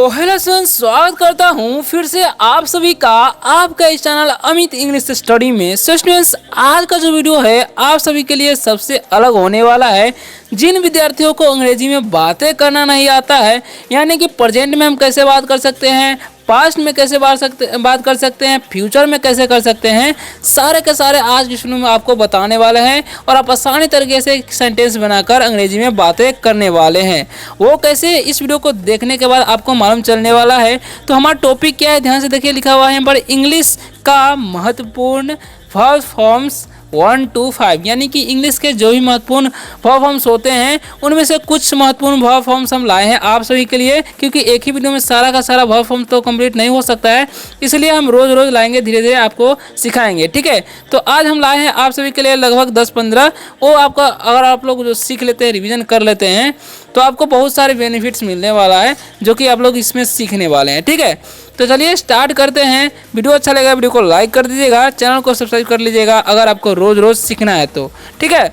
तो hello students, स्वागत करता हूँ फिर से आप सभी का आपका इस चैनल अमित इंग्लिश स्टडी में। स्टूडेंट्स, आज का जो वीडियो है आप सभी के लिए सबसे अलग होने वाला है। जिन विद्यार्थियों को अंग्रेजी में बातें करना नहीं आता है, यानी कि प्रेजेंट में हम कैसे बात कर सकते हैं, पास्ट में कैसे बात कर सकते हैं, फ्यूचर में कैसे कर सकते हैं, सारे के सारे आज की वीडियो में आपको बताने वाले हैं और आप आसानी तरीके से सेंटेंस बनाकर अंग्रेजी में बातें करने वाले हैं। वो कैसे, इस वीडियो को देखने के बाद आपको मालूम चलने वाला है। तो हमारा टॉपिक क्या है, ध्यान से देखिए, लिखा हुआ है यहाँ पर इंग्लिश का महत्वपूर्ण वर्ब फॉर्म्स 1 to 5, यानी कि इंग्लिश के जो भी महत्वपूर्ण वर्ब फॉर्म्स होते हैं उनमें से कुछ महत्वपूर्ण वर्ब फॉर्म्स हम लाए हैं आप सभी के लिए, क्योंकि एक ही वीडियो में सारा का सारा वर्ब फॉर्म तो कंप्लीट नहीं हो सकता है, इसलिए हम रोज रोज लाएंगे, धीरे धीरे आपको सिखाएंगे। ठीक है, तो आज हम लाए हैं आप सभी के लिए लगभग 10-15। वो आपका, अगर आप लोग जो सीख लेते हैं, रिविजन कर लेते हैं, तो आपको बहुत सारे बेनिफिट्स मिलने वाला है जो कि आप लोग इसमें सीखने वाले हैं। ठीक है, तो चलिए स्टार्ट करते हैं। वीडियो अच्छा लगेगा वीडियो को लाइक कर दीजिएगा, चैनल को सब्सक्राइब कर लीजिएगा अगर आपको रोज रोज सीखना है तो। ठीक है,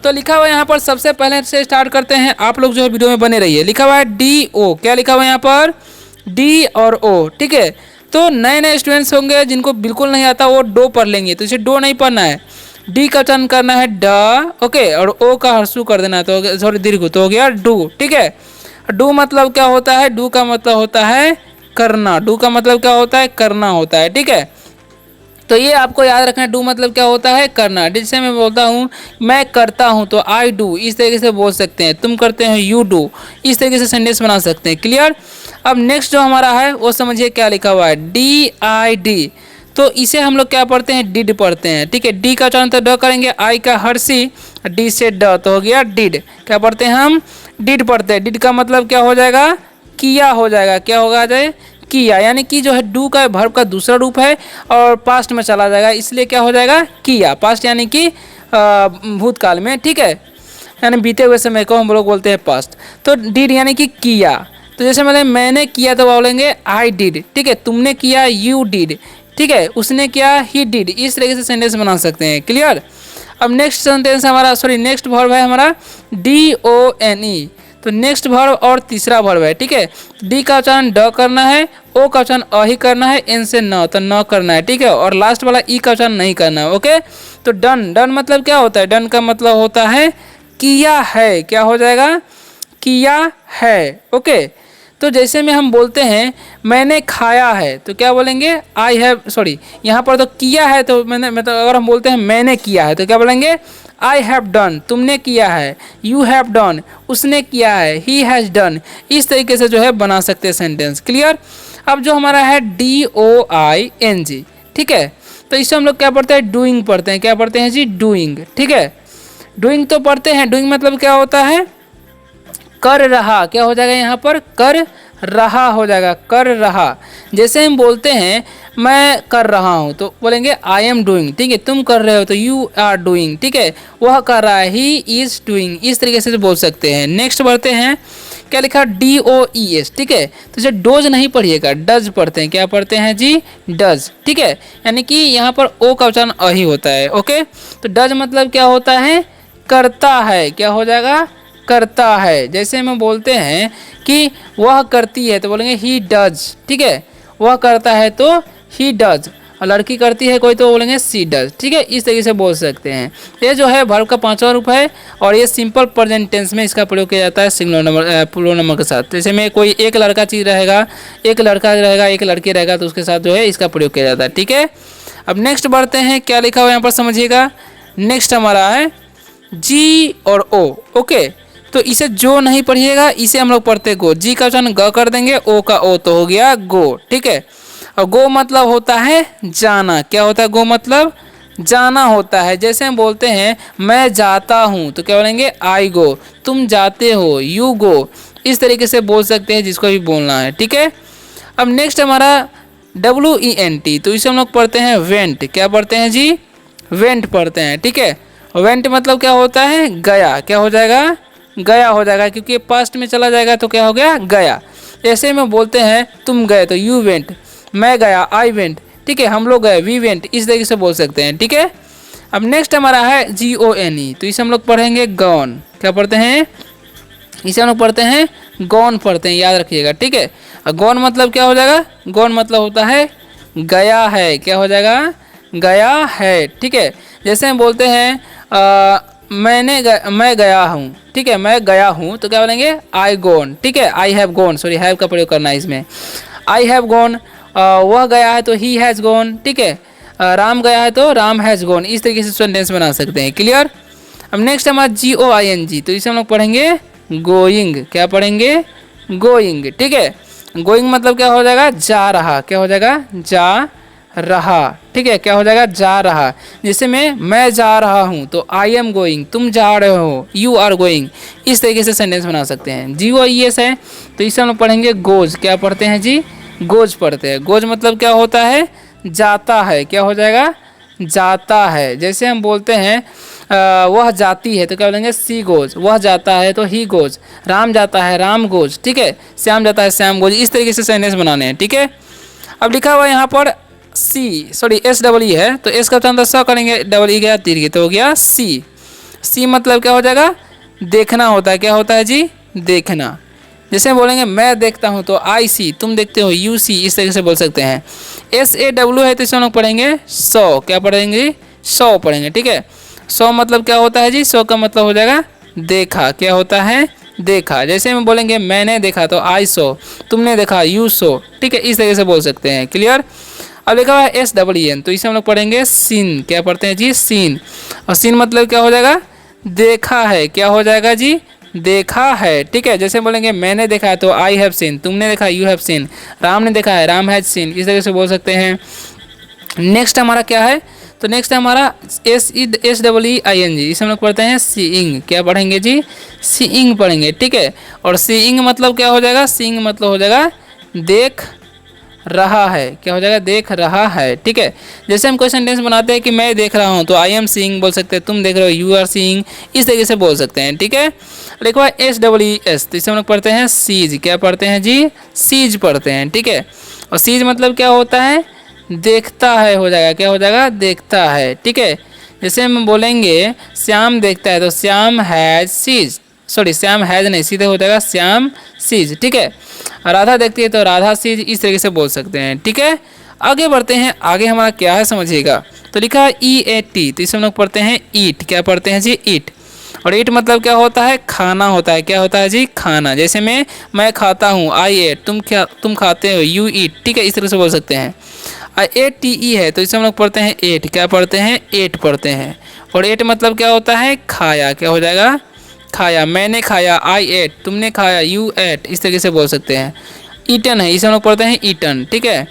तो लिखा हुआ है यहाँ पर, सबसे पहले से स्टार्ट करते हैं। आप लोग जो है वीडियो में बने रहिए। लिखा हुआ है DO, क्या लिखा हुआ है यहाँ पर, D और O। ठीक है, तो नए नए स्टूडेंट्स होंगे जिनको बिल्कुल नहीं आता वो डो पढ़ लेंगे, तो इसे डो नहीं पढ़ना है, डी का उच्चारण करना है ड, ओके, और ओ का हर्षु कर देना है, तो सॉरी दीर्घ, तो हो गया डू। ठीक है, डू मतलब क्या होता है, डू का मतलब होता है करना, डू का मतलब क्या होता है, करना होता है। ठीक है, तो ये आपको याद रखना है, डू मतलब क्या होता है, करना। जैसे मैं बोलता हूँ मैं करता हूँ तो आई डू, इस तरीके से बोल सकते हैं। तुम करते हो यू डू, इस तरीके से सेंटेंस बना सकते हैं। क्लियर। अब नेक्स्ट जो हमारा है वो समझिए क्या लिखा हुआ है, DID, तो इसे हम लोग क्या पढ़ते हैं, डिड पढ़ते हैं। ठीक है, डी का उच्चारण तो ड करेंगे, आई का हर्षी, डी से ड, तो हो गया डिड। क्या पढ़ते हैं हम, डिड पढ़ते हैं। डिड का मतलब क्या हो जाएगा, किया हो जाएगा। क्या होगा जाए, किया, यानी कि जो है डू का वर्ब का दूसरा रूप है और पास्ट में चला जाएगा, इसलिए क्या हो जाएगा, किया। पास्ट यानी कि भूतकाल में। ठीक है, यानी बीते हुए समय को हम लोग बोलते हैं पास्ट। तो डिड यानी कि किया, तो जैसे मतलब मैंने किया तो बोलेंगे आई डिड। ठीक है, तुमने किया यू डिड। ठीक है, उसने किया ही डिड, इस तरीके से सेंटेंस बना सकते हैं। क्लियर। अब नेक्स्ट सेंटेंस हमारा, सॉरी नेक्स्ट वर्ब है हमारा DONE, तो नेक्स्ट वर्ब और तीसरा वर्ब है। ठीक है, डी का उच्चारण ड करना है, ओ का उच्चारण अ ही करना है, एन से न, तो न करना है। ठीक है, और लास्ट वाला ई का उच्चारण नहीं करना है। ओके, तो डन, डन मतलब क्या होता है, डन का मतलब होता है किया है। क्या हो जाएगा, किया है। ओके, तो जैसे में हम बोलते हैं मैंने खाया है, तो क्या बोलेंगे, आई हैव, सॉरी यहाँ पर तो किया है, तो मैंने मतलब अगर हम बोलते हैं मैंने किया है तो क्या बोलेंगे, आई हैव डन, तुमने किया है, यू हैव डन, उसने किया है, ही हैज़ डन, इस तरीके से जो है बना सकते हैं सेंटेंस। क्लियर। अब जो हमारा है DOING, ठीक है, तो इससे हम लोग क्या पढ़ते हैं, डूइंग पढ़ते हैं। क्या पढ़ते हैं जी, डूइंग। ठीक है, डूइंग तो पढ़ते हैं, डूइंग मतलब क्या होता है, कर रहा। क्या हो जाएगा यहाँ पर, कर रहा हो जाएगा, कर रहा। जैसे हम बोलते हैं मैं कर रहा हूँ तो बोलेंगे आई एम डूइंग। ठीक है, तुम कर रहे हो तो यू आर डूइंग। ठीक है, वह कर रहा है, ही इज डूइंग, इस तरीके से बोल सकते हैं। नेक्स्ट बढ़ते हैं, क्या लिखा, DOES। ठीक है, तो इसे डोज नहीं पढ़िएगा, डज पढ़ते हैं। क्या पढ़ते हैं जी, डज। ठीक है, यानी कि यहाँ पर ओ का उच्चारण अ ही होता है। ओके, तो डज मतलब क्या होता है, करता है। क्या हो जाएगा, करता है। जैसे हम बोलते हैं कि वह करती है तो बोलेंगे ही डज। ठीक है, वह करता है तो ही डज, और लड़की करती है कोई तो बोलेंगे सी डज। ठीक है, इस तरीके से बोल सकते हैं। ये जो है वर्ब का 5वां रूप है और ये सिंपल प्रेजेंट टेंस में इसका प्रयोग किया जाता है सिंगुलर नंबर, प्लूरल नंबर के साथ। जैसे में कोई एक लड़का चीज रहेगा, एक लड़का रहेगा, एक लड़की रहेगा, तो उसके साथ जो है इसका प्रयोग किया जाता है। ठीक है, अब नेक्स्ट बढ़ते हैं, क्या लिखा हुआ यहाँ पर समझिएगा। नेक्स्ट हमारा है G और O। ओके, तो इसे जो नहीं पढ़िएगा, इसे हम लोग पढ़ते गो। जी का उच्चारण ग कर देंगे, ओ का ओ, तो हो गया गो। ठीक है, और गो मतलब होता है जाना। क्या होता है, गो मतलब जाना होता है। जैसे हम बोलते हैं मैं जाता हूँ तो क्या बोलेंगे, आई गो, तुम जाते हो, यू गो, इस तरीके से बोल सकते हैं जिसको भी बोलना है। ठीक है, अब नेक्स्ट हमारा WENT, तो इसे हम लोग पढ़ते हैं वेंट। क्या पढ़ते हैं जी, वेंट पढ़ते हैं। ठीक है, वेंट मतलब क्या होता है, गया। क्या हो जाएगा, गया हो जाएगा, क्योंकि पास्ट में चला जाएगा तो क्या हो गया, गया। ऐसे में बोलते हैं तुम गए तो यू वेंट, मैं गया आई वेंट। ठीक है, हम लोग गए वी वेंट, इस तरीके से बोल सकते हैं। ठीक है, अब नेक्स्ट हमारा है GONE, तो इसे हम लोग पढ़ेंगे गॉन। क्या पढ़ते हैं, इसे हम लोग पढ़ते हैं गॉन पढ़ते हैं, याद रखिएगा। ठीक है, और गॉन मतलब क्या हो जाएगा, गॉन मतलब होता है गया है, क्या हो जाएगा, गया है, ठीक है। जैसे हम बोलते हैं मैं गया हूँ, ठीक है, मैं गया हूँ तो क्या बोलेंगे, आई गोन, ठीक है, I have gone, sorry have का प्रयोग करना है इसमें, आई हैव गोन। वह गया है तो ही हैज़ गोन, ठीक है। राम गया है तो राम हैज़ गोन। इस तरीके से सेंटेंस बना सकते हैं, क्लियर। अब नेक्स्ट हमारा GOING, तो इसे हम लोग पढ़ेंगे गोइंग, क्या पढ़ेंगे, गोइंग, ठीक है। गोइंग मतलब क्या हो जाएगा, जा रहा, क्या हो जाएगा, जा रहा, ठीक है, क्या हो जाएगा, जा रहा। जैसे मैं जा रहा हूँ तो आई एम गोइंग, तुम जा रहे हो, यू आर गोइंग। इस तरीके से सेंटेंस बना सकते हैं। GOES है तो इसे हम लोग पढ़ेंगे गोज, क्या पढ़ते हैं जी, गोज पढ़ते हैं। गोज मतलब क्या होता है, जाता है, क्या हो जाएगा, जाता है। जैसे हम बोलते हैं वह जाती है तो क्या बोलेंगे, सी गोज, वह जाता है तो ही गोज, राम जाता है राम गोज, ठीक है, श्याम जाता है श्याम गोज। इस तरीके से सेंटेंस बनाने हैं, ठीक है। अब लिखा हुआ है यहाँ पर SE है तो एस का उच्चारण स करेंगे, EE गया तीर की तो हो गया सी मतलब क्या हो जाएगा, देखना होता है, क्या होता है जी, देखना। जैसे बोलेंगे मैं देखता हूँ तो आई सी, तुम देखते हो यू सी, इस तरीके से बोल सकते हैं। SAW है तो इसे हम लोग पढ़ेंगे सौ, क्या पढ़ेंगे, सौ पढ़ेंगे, ठीक है। सौ मतलब क्या होता है जी, सौ का मतलब हो जाएगा देखा, क्या होता है, देखा। जैसे हम बोलेंगे मैंने देखा तो आई सो, तुमने देखा यू सो, ठीक है, इस तरीके से बोल सकते हैं, क्लियर। अब लिखा हुआ है SEEN तो इसे हम लोग पढ़ेंगे सीन, क्या पढ़ते हैं जी, सीन। और सीन मतलब क्या हो जाएगा, देखा है, क्या हो जाएगा जी, देखा है, ठीक है। जैसे बोलेंगे मैंने देखा है तो आई हैव सीन, तुमने देखा यू हैव सीन, राम ने देखा है राम हैज सीन, इस तरीके से बोल सकते हैं। नेक्स्ट हमारा क्या है, तो नेक्स्ट है हमारा SEING, इसे हम लोग पढ़ते हैं सीइंग, क्या पढ़ेंगे जी, सीइंग पढ़ेंगे, ठीक है। और सीइंग मतलब क्या हो जाएगा, सीइंग मतलब हो जाएगा देख रहा है, क्या हो जाएगा, देख रहा है, ठीक है। जैसे हम कोई सेंटेंस बनाते हैं कि मैं देख रहा हूँ तो आई एम सीइंग बोल सकते हैं, तुम देख रहे हो यू आर सीइंग, इस तरीके से बोल सकते हैं, ठीक है। लिखा हुआ SEES तो इसे हम लोग पढ़ते हैं सीज, क्या पढ़ते हैं जी, सीज पढ़ते हैं, ठीक है। और सीज मतलब क्या होता है, देखता है हो जाएगा, क्या हो जाएगा, देखता है, ठीक है। जैसे हम बोलेंगे श्याम देखता है तो Shyam has sees, sorry Shyam has नहीं, सीधे हो जाएगा श्याम सीज, ठीक है। राधा देखती है तो राधा सीज, इस तरीके से बोल सकते हैं, ठीक है। आगे बढ़ते हैं, आगे हमारा क्या है समझिएगा। तो लिखा है EAT तो इसे हम लोग पढ़ते हैं ईट, क्या पढ़ते हैं जी, ईट। और ईट मतलब क्या होता है, खाना होता है, क्या होता है जी, खाना। जैसे मैं खाता हूँ आई एट, तुम खाते हो यू ईट, ठीक है, इस तरह से बोल सकते हैं। ATE है तो इसे हम लोग पढ़ते हैं एट, क्या पढ़ते हैं, एट पढ़ते हैं। और एट मतलब क्या होता है, खाया, क्या हो जाएगा, खाया। मैंने खाया आई एट, तुमने खाया यू एट, इस तरीके से बोल सकते हैं। ईटन है इसे हम लोग पढ़ते हैं ईटन, ठीक है।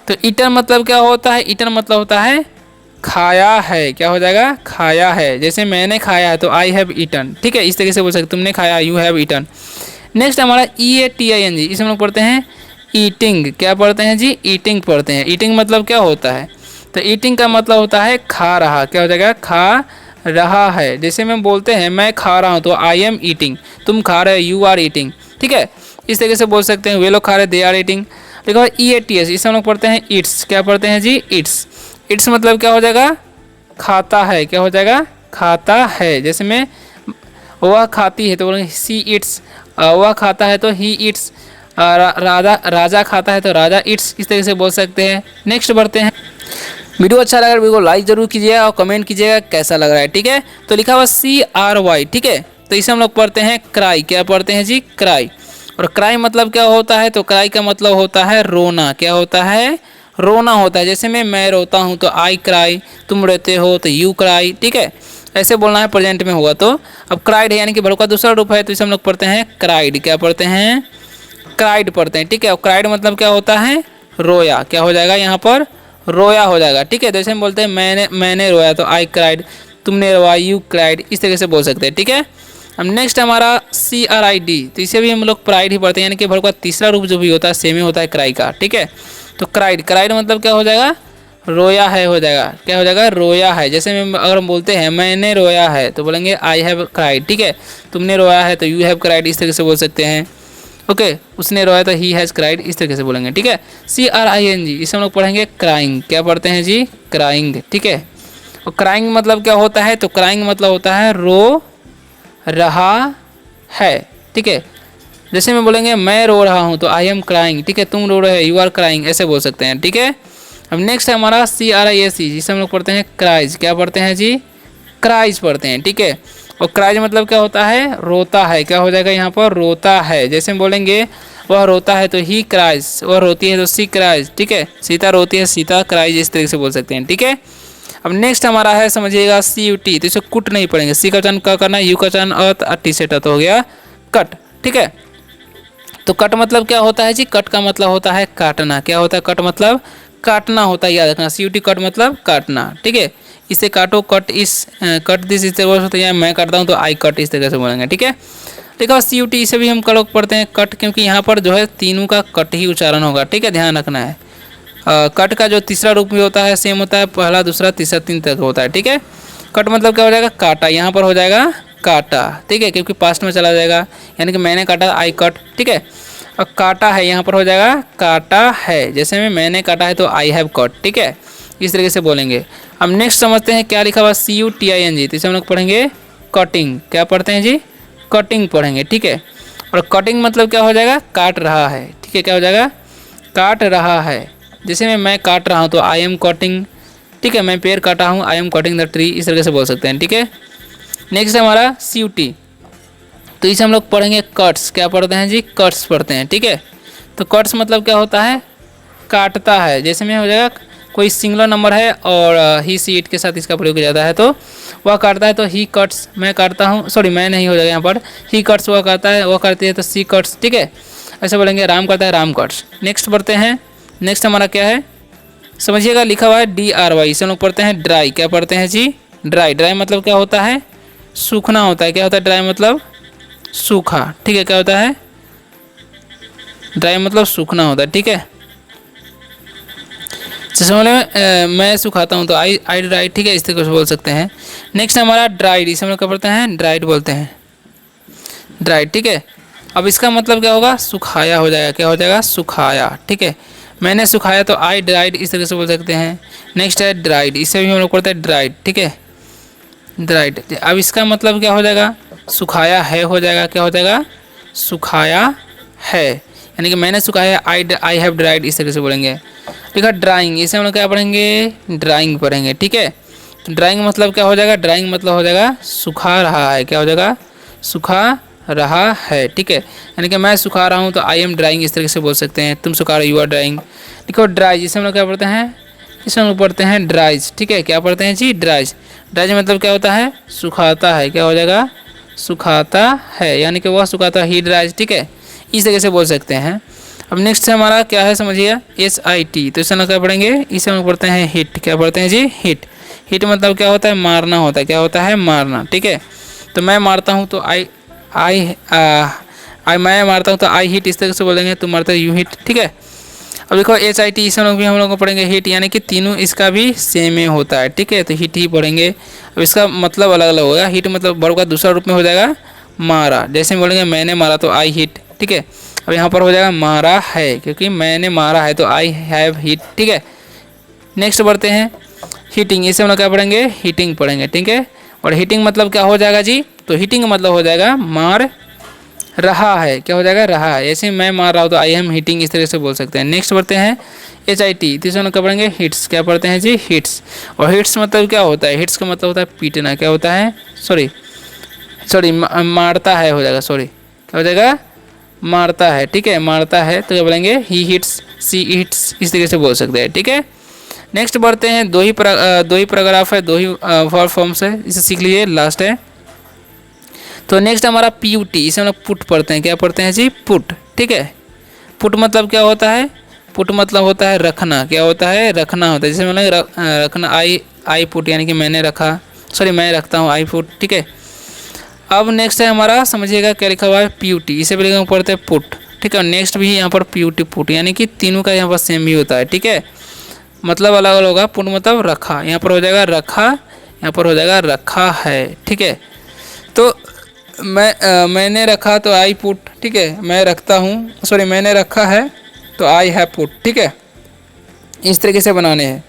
तो ईटन मतलब क्या होता है, ईटन मतलब होता है खाया है, क्या हो जाएगा, खाया है। जैसे मैंने खाया है तो आई हैव ईटन, ठीक है, इस तरीके से बोल सकते, तुमने खाया यू हैव ईटन। नेक्स्ट हमारा EATING इसे हम लोग पढ़ते हैं ईटिंग, क्या पढ़ते हैं जी, ईटिंग पढ़ते हैं। ईटिंग मतलब क्या होता है, तो ईटिंग का मतलब होता है खा रहा, क्या हो जाएगा, खा रहा है। जैसे मैं बोलते हैं मैं खा रहा हूँ तो आई एम ईटिंग, तुम खा रहे हो यू आर ईटिंग, ठीक है, इस तरीके से बोल सकते हैं। वे लोग खा रहे दे आर ईटिंग। देखो EATS इसे हम लोग पढ़ते हैं ईट्स, क्या पढ़ते हैं जी, ईट्स। ईट्स मतलब क्या हो जाएगा, खाता है, क्या हो जाएगा, खाता है। जैसे मैं वह खाती है तो बोलेंगे सी ईट्स, वह खाता है तो ही ईट्स, राजा खाता है तो राजा ईट्स, इस तरीके से बोल सकते हैं। नेक्स्ट बढ़ते हैं। वीडियो अच्छा लगा वीडियो को लाइक जरूर कीजिएगा और कमेंट कीजिएगा कैसा लग रहा है, ठीक है। तो लिखा हुआ CRY, ठीक है, तो इसे हम लोग पढ़ते हैं क्राई, क्या पढ़ते हैं जी, क्राई। और क्राई मतलब क्या होता है, तो क्राई का मतलब होता है रोना, क्या होता है, रोना होता है। जैसे मैं रोता हूँ तो आई क्राई, तुम रोते हो तो यू क्राई, ठीक है, ऐसे बोलना है प्रेजेंट में होगा तो। अब क्राइड है यानी कि वर्ब का दूसरा रूप है तो इसे हम लोग पढ़ते हैं क्राइड, क्या पढ़ते हैं, क्राइड पढ़ते हैं, ठीक है। और क्राइड मतलब क्या होता है, रोया, क्या हो जाएगा यहाँ पर, रोया हो जाएगा, ठीक है। जैसे हम बोलते हैं मैंने रोया तो आई क्राइड, तुमने रोया यू क्राइड, इस तरीके से बोल सकते हैं, ठीक है। अब नेक्स्ट हमारा CRID तो इसे भी हम लोग प्राइड ही पढ़ते हैं, यानी कि वर्ब का तीसरा रूप जो भी होता है सेम ही होता है क्राई का, ठीक है। तो क्राइड, क्राइड मतलब क्या हो जाएगा, रोया है हो जाएगा, क्या हो जाएगा, रोया है। जैसे अगर हम बोलते हैं मैंने रोया है तो बोलेंगे आई हैव क्राइड, ठीक है, तुमने रोया है तो यू हैव क्राइड, इस तरीके से बोल सकते हैं, ओके। उसने रोया तो ही हैज़ क्राइड, इस तरीके से बोलेंगे, ठीक है। CRING इसे हम लोग पढ़ेंगे क्राइंग, क्या पढ़ते हैं जी, क्राइंग, ठीक है। और क्राइंग मतलब क्या होता है, तो क्राइंग मतलब होता है रो रहा है, ठीक है। जैसे में बोलेंगे मैं रो रहा हूँ तो आई एम क्राइंग, ठीक है, तुम रो रहे हो, यू आर क्राइंग, ऐसे बोल सकते हैं, ठीक है। अब नेक्स्ट है हमारा CRIAC, जिसे हम लोग पढ़ते हैं क्राइज। क्या पढ़ते हैं जी? क्राइज पढ़ते हैं, ठीक है। और क्राइज मतलब क्या होता है? रोता है। क्या हो जाएगा यहाँ पर? रोता है। जैसे हम बोलेंगे वह रोता है तो ही क्राइज, वह रोती है तो सी क्राइज, ठीक है। सीता रोती है, सीता क्राइज, इस तरीके से बोल सकते हैं, ठीक है। अब नेक्स्ट हमारा है, समझिएगा, CUT। तो इसे कुट नहीं पढ़ेंगे, सी का उच्चारण क करना, यू का उच्चारण अ, टी से ट, तो हो गया कट, ठीक है। तो कट मतलब क्या होता है जी? कट का मतलब होता है काटना। क्या होता है? कट मतलब काटना होता है, याद रखना। CUT कट मतलब काटना, ठीक है। इसे काटो, कट इस, कट दिस, इस तरह होता है। मैं काटता हूँ तो आई कट, इस तरह से बोलेंगे, ठीक है। देखो CUT इसे भी हम कट पढ़ते हैं कट, क्योंकि यहाँ पर जो है तीनों का कट ही उच्चारण होगा, ठीक है, ध्यान रखना है। कट का जो तीसरा रूप भी होता है सेम होता है, पहला दूसरा तीसरा तीन तक होता है, ठीक है। कट मतलब क्या हो जाएगा? काटा। यहाँ पर हो जाएगा काटा, ठीक है, क्योंकि पास्ट में चला जाएगा, यानी कि मैंने काटा, आई कट, ठीक है। और काटा है, यहाँ पर हो जाएगा काटा है। जैसे में मैंने काटा है तो आई हैव कट, ठीक है, इस तरीके से बोलेंगे। अब नेक्स्ट समझते हैं क्या लिखा हुआ CUTING। तो इसे हम लोग पढ़ेंगे कटिंग। क्या पढ़ते हैं जी? कटिंग पढ़ेंगे, ठीक है। और कटिंग मतलब क्या हो जाएगा? काट रहा है, ठीक है। क्या हो जाएगा? काट रहा है। जैसे मैं काट रहा हूँ तो आई एम कटिंग, ठीक है, मैं पेड़ काटा हूँ, I am cutting the tree, इस तरीके से बोल सकते हैं, ठीक है। नेक्स्ट है हमारा CUT। तो इसे हम लोग पढ़ेंगे कट्स। क्या पढ़ते हैं जी? कट्स पढ़ते हैं, ठीक है। तो कट्स मतलब क्या होता है? काटता है। जैसे में हो जाएगा कोई सिंगुलर नंबर है और ही सी इट के साथ इसका प्रयोग किया जाता है, तो वह काटता है तो ही कट्स, मैं काटता हूँ, सॉरी मैं नहीं हो जाएगा यहाँ पर, ही कट्स वह काटता है, वह करती है तो सी कट्स, ठीक है, ऐसे बोलेंगे। राम करता है, राम कट्स। नेक्स्ट पढ़ते हैं। नेक्स्ट हमारा क्या है? समझिएगा, लिखा हुआ है DRY। इसे हम लोग पढ़ते हैं ड्राई। क्या पढ़ते हैं जी? ड्राई। ड्राई मतलब क्या होता है? सूखना होता है। क्या होता है? ड्राई मतलब सूखा, ठीक है। क्या होता है? ड्राई मतलब सूखना होता है, ठीक है। जैसे मैं सुखाता हूँ तो आई ड्राइड, ठीक है, इस तरीके से बोल सकते हैं। नेक्स्ट हमारा ड्राइड। इसे हम लोग क्या पढ़ते हैं? ड्राइड बोलते हैं, ड्राइड, ठीक है। अब इसका मतलब क्या होगा? सुखाया हो जाएगा। क्या हो जाएगा? सुखाया, ठीक है। मैंने सुखाया तो आई ड्राइड, इस तरह से बोल सकते हैं। नेक्स्ट है ड्राइड। इसे भी हम लोग पढ़ते हैं ड्राइड, ठीक है, ड्राइड। अब इसका मतलब क्या हो जाएगा? सुखाया है हो जाएगा। क्या हो जाएगा? सुखाया है, यानी कि मैंने सुखाया, आई हैव ड्राइड, इस तरह से बोलेंगे। देखा ड्राइंग। इसे हम लोग क्या पढ़ेंगे? ड्राइंग पढ़ेंगे, ठीक है। तो ड्राइंग मतलब क्या हो जाएगा? ड्राइंग मतलब हो जाएगा सुखा रहा है। क्या हो जाएगा? सुखा रहा है, ठीक है, यानी कि मैं सुखा रहा हूँ तो आई एम ड्राइंग, इस तरीके से बोल सकते हैं। तुम सुखा रहे हो, यू आर ड्राइंग। देखो ड्राइज। इसे हम लोग क्या पढ़ते हैं? इसे हम लोग पढ़ते हैं ड्राइज, ठीक है। क्या पढ़ते हैं जी? ड्राइज। ड्राइज मतलब क्या होता है? सुखाता है। क्या हो जाएगा? सुखाता है, यानी कि वह सुखाता है, ही ड्राइज, ठीक है, इस तरीके से बोल सकते हैं। अब नेक्स्ट हमारा क्या है? समझिए SIT। तो इसे हम क्या पढ़ेंगे? इसे हम पढ़ते हैं हिट। क्या पढ़ते हैं जी? हिट। हिट मतलब क्या होता है? मारना होता है। क्या होता है? मारना, ठीक है। तो मैं मारता हूँ तो मैं मारता हूँ तो आई हिट, इस तरह से बोलेंगे। तुम मारते हो, यू हिट, ठीक है। अब देखो HIT, इसे लोग भी हम लोग को पढ़ेंगे हिट, यानी कि तीनों इसका भी सेम ही होता है, ठीक है, तो हिट ही पढ़ेंगे। अब इसका मतलब अलग अलग होगा। हिट मतलब वर्ब का दूसरा रूप में हो जाएगा मारा। जैसे बोलेंगे मैंने मारा तो आई हिट, ठीक है। अब यहाँ पर हो जाएगा मारा है, क्योंकि मैंने मारा है तो आई हैव हिट, ठीक है। नेक्स्ट बढ़ते हैं हीटिंग। इसे हम लोग क्या पढ़ेंगे? हीटिंग पढ़ेंगे, ठीक है। और हीटिंग मतलब क्या हो जाएगा जी? तो हीटिंग मतलब हो जाएगा मार रहा है। क्या हो जाएगा? रहा है। ऐसे मैं मार रहा हूँ तो आई एम हीटिंग, इस तरह से बोल सकते हैं। नेक्स्ट बढ़ते हैं HIT। तो इसे हम लोग क्या पढ़ेंगे? हिट्स। क्या पढ़ते हैं जी? हिट्स। और हिट्स मतलब क्या होता है? हिट्स का मतलब होता है पीटना। क्या होता है? सॉरी मारता है हो जाएगा, सॉरी क्या हो जाएगा? मारता है, ठीक है, मारता है तो क्या बोलेंगे? ही हिट्स, सी हिट्स, इस तरीके से बोल सकते हैं, ठीक है। नेक्स्ट बढ़ते हैं दो ही पैराग्राफ है, दो ही वर्ब फॉर्म्स है, इसे सीख लीजिए, लास्ट है। तो नेक्स्ट हमारा PUT। इसे हम लोग पुट पढ़ते हैं। क्या पढ़ते हैं जी? पुट, ठीक है। पुट मतलब क्या होता है? पुट मतलब होता है रखना। क्या होता है? रखना होता है। जैसे मतलब रखना, आई पुट, यानी कि मैंने रखा, सॉरी मैं रखता हूँ, आई पुट, ठीक है। अब नेक्स्ट है हमारा, समझिएगा क्या लिखा हुआ है? PUT। इसे भी पढ़ते हैं पुट, ठीक है। और नेक्स्ट भी यहाँ पर PUT पुट, यानी कि तीनों का यहाँ पर सेम ही होता है, ठीक है, मतलब अलग अलग होगा। पुट मतलब रखा, यहाँ पर हो जाएगा रखा, यहाँ पर हो जाएगा रखा है, ठीक है। तो मैंने रखा तो आई पुट, ठीक है, मैं रखता हूँ, सॉरी मैंने रखा है तो आई हैव पुट, ठीक है, इस तरीके से बनाने हैं।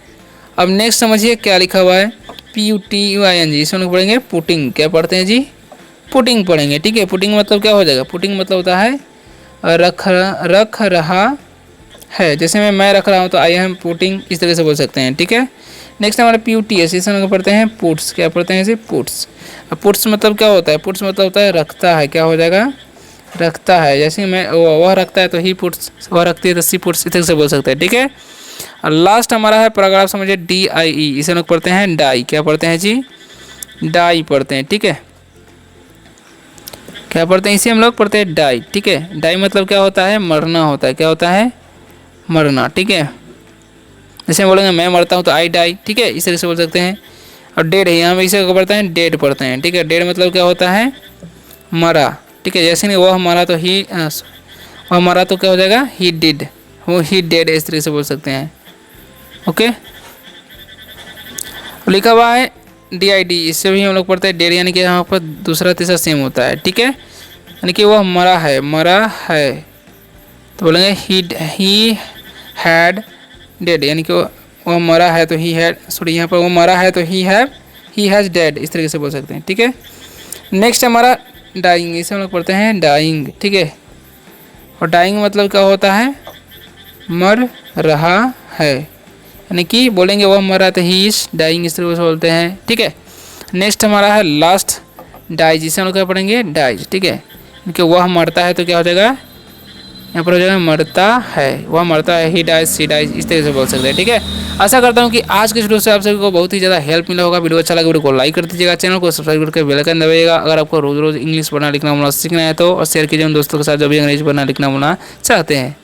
अब नेक्स्ट समझिए क्या लिखा हुआ है? PUTING। इसे हम लोग पढ़ेंगे पुटिंग। क्या पढ़ते हैं जी? पुटिंग पढ़ेंगे, ठीक है। पुटिंग मतलब क्या हो जाएगा? पुटिंग मतलब होता है रख रहा है। जैसे मैं रख रहा हूँ तो आई एम पुटिंग, इस तरह से बोल सकते हैं, ठीक है। नेक्स्ट हमारा PUTS, इसे हम लोग पढ़ते हैं पुट्स। क्या पढ़ते हैं इसे? पुट्स। अब पुट्स मतलब क्या होता है? पुट्स मतलब होता है रखता है। क्या हो जाएगा? रखता है। जैसे मैं वह रखता है तो ही पुट्स, वह रखती है तो सी पुट्स, इस तरह से बोल सकते हैं, ठीक है। और लास्ट हमारा है पैराग्राफ, समझिए DIE, इसे हम लोग पढ़ते हैं डाई। क्या पढ़ते हैं जी? डाई पढ़ते हैं, ठीक है। क्या पढ़ते हैं? इसे हम लोग पढ़ते हैं डाई, ठीक है। डाई मतलब क्या होता है? मरना होता है। क्या होता है? मरना, ठीक है। जैसे हम बोलेंगे मैं मरता हूँ तो आई डाई, ठीक है, इस तरह से बोल सकते हैं। और डेड है, यहाँ पे इसे क्या पढ़ते हैं? डेड पढ़ते हैं, ठीक है। डेड मतलब क्या होता है? मरा, ठीक है। जैसे नहीं वह मरा तो ही, वह मरा तो क्या हो जाएगा? ही डिड, वो ही डेड, इस तरह से बोल सकते हैं, ओके। लिखा हुआ है DID, इससे भी हम लोग पढ़ते हैं डेड, यानी कि यहाँ पर दूसरा तीसरा सेम होता है, ठीक है। यानी कि वह मरा है, मरा है तो बोलेंगे ही हैड डेड, यानी कि वह मरा है तो ही हैड, सॉरी यहाँ पर वो मरा है तो ही हैज़ डेड, इस तरीके से बोल सकते हैं, ठीक है। नेक्स्ट हमारा डाइंग, इसे हम लोग पढ़ते हैं डाइंग, ठीक है। और डाइंग मतलब क्या होता है? मर रहा है, यानी कि बोलेंगे वह मरा तो ही इज डाइंग, इस तरह से बोलते हैं, ठीक है। नेक्स्ट हमारा है लास्ट डाइज, इसे हम लोग क्या पढ़ेंगे? डाइज, ठीक है। क्योंकि वह मरता है तो क्या हो जाएगा? यहाँ पर हो जाएगा मरता है, वह मरता है, ही डाइज, सी डाइज, इस तरह से बोल सकते हैं, ठीक है। आशा करता हूँ कि आज के वीडियो से आप सभी को बहुत ही ज़्यादा हेल्प मिला होगा। वीडियो अच्छा लगा वीडियो को लाइक कर दीजिएगा, चैनल को सब्सक्राइब करके बेल आइकन दबाइएगा। अगर आपको रोज रोज इंग्लिश पढ़ना लिखना बोलना सीखना है तो, और शेयर कीजिए उन दोस्तों के साथ जो भी अंग्रेजी पढ़ना लिखना बोलना चाहते हैं।